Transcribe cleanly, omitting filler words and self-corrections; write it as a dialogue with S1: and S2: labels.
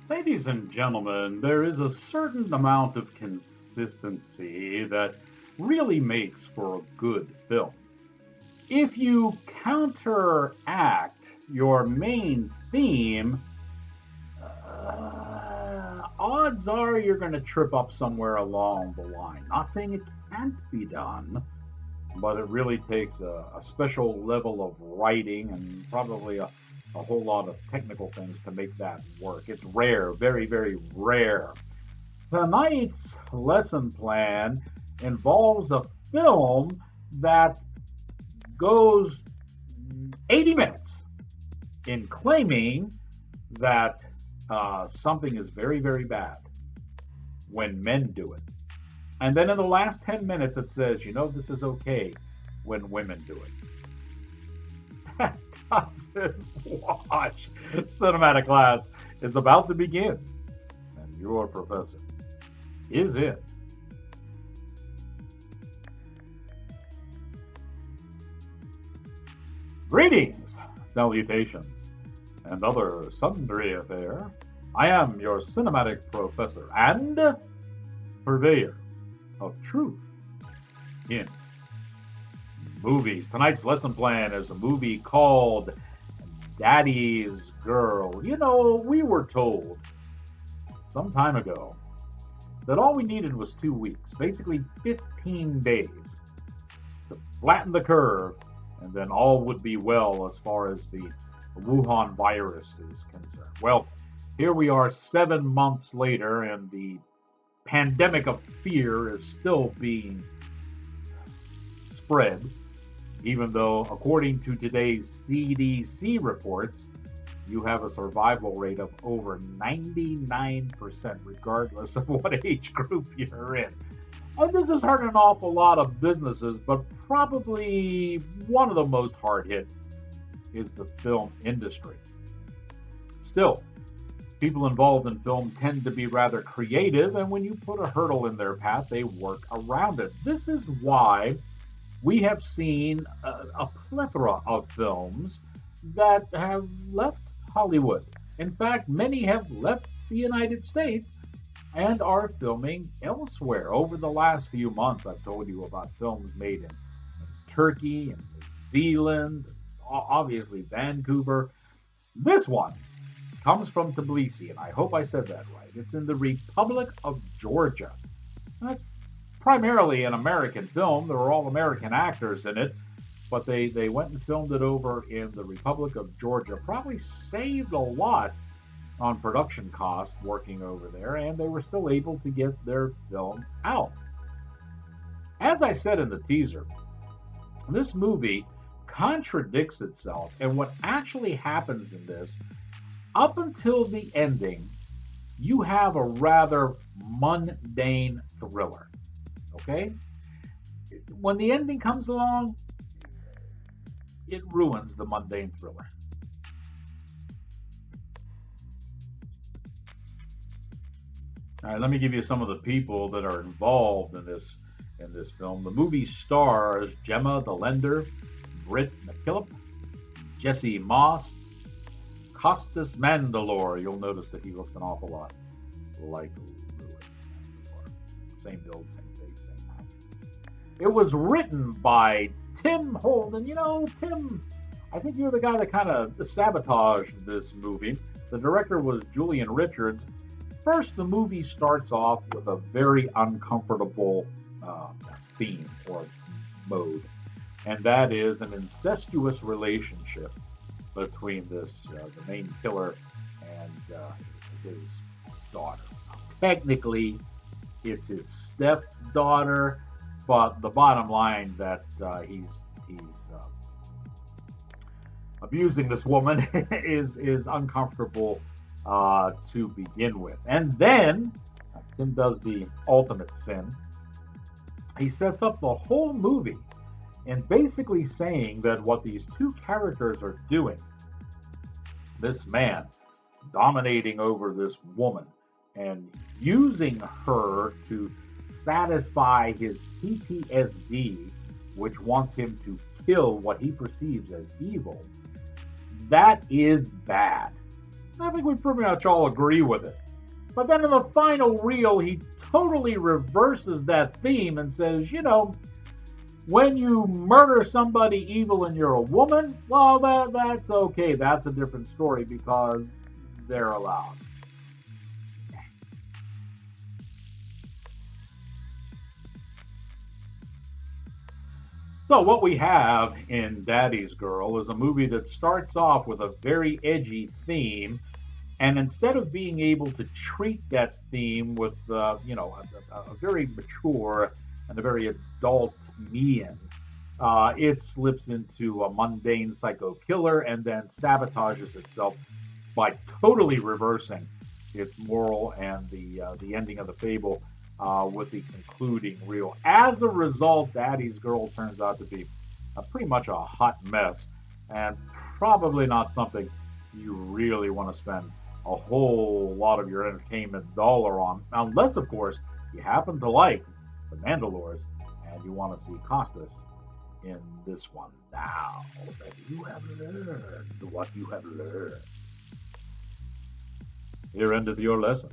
S1: Ladies and gentlemen, there is a certain amount of consistency that really makes for a good film. If you counteract your main theme, odds are you're going to trip up somewhere along the line. Not saying it can't be done, but it really takes a special level of writing and probably a whole lot of technical things to make that work. It's rare, very, very rare. Tonight's lesson plan involves a film that goes 80 minutes in claiming that something is very, very bad when men do it. And then in the last 10 minutes, it says, this is okay when women do it. That doesn't watch. Cinematic class is about to begin, and your professor is in. Greetings, salutations, and other sundry affair. I am your cinematic professor and purveyor of truth in movies. Tonight's lesson plan is a movie called Daddy's Girl. We were told some time ago that all we needed was 2 weeks, basically 15 days, to flatten the curve, and then all would be well as far as the Wuhan virus is concerned. Well, here we are 7 months later, and the pandemic of fear is still being spread, even though, according to today's CDC reports, you have a survival rate of over 99%, regardless of what age group you're in. And this has hurt an awful lot of businesses, but probably one of the most hard hit is the film industry. Still, people involved in film tend to be rather creative, and when you put a hurdle in their path, they work around it. This is why we have seen a plethora of films that have left Hollywood. In fact, many have left the United States and are filming elsewhere. Over the last few months, I've told you about films made in Turkey and New Zealand, obviously Vancouver. This one comes from Tbilisi, and I hope I said that right. It's in the Republic of Georgia. That's primarily an American film. There were all American actors in it, but they went and filmed it over in the Republic of Georgia. Probably saved a lot on production costs working over there, and they were still able to get their film out. As I said in the teaser, this movie contradicts itself, and what actually happens in this, up until the ending, you have a rather mundane thriller. Okay? When the ending comes along, it ruins the mundane thriller. All right, let me give you some of the people that are involved in this film. The movie stars Gemma the Lender, Britt McKillop, Jesse Moss, Costas Mandylor. You'll notice that he looks an awful lot like Lewis Mandylor. Same build, same face, same actions. It was written by Tim Holden. Tim, I think you're the guy that kind of sabotaged this movie. The director was Julian Richards. First, the movie starts off with a very uncomfortable theme or mode, and that is an incestuous relationship between the main killer and his daughter. Technically, it's his stepdaughter, but the bottom line that he's abusing this woman is uncomfortable to begin with. And then Tim does the ultimate sin. He sets up the whole movie and basically saying that what these two characters are doing, this man dominating over this woman and using her to satisfy his PTSD, which wants him to kill what he perceives as evil, that is bad. Now, if think we pretty much all agree with it. But then in the final reel, he totally reverses that theme and says, when you murder somebody evil and you're a woman, well, that's okay. That's a different story because they're allowed. So, what we have in Daddy's Girl is a movie that starts off with a very edgy theme, and instead of being able to treat that theme with, a very mature and a very adult mien, it slips into a mundane psycho killer and then sabotages itself by totally reversing its moral and the ending of the fable with the concluding reel. As a result, Daddy's Girl turns out to be pretty much a hot mess and probably not something you really want to spend a whole lot of your entertainment dollar on, unless, of course, you happen to like the Mandalores and you want to see Costas in this one. Now that you have learned what you have learned, here endeth your lesson.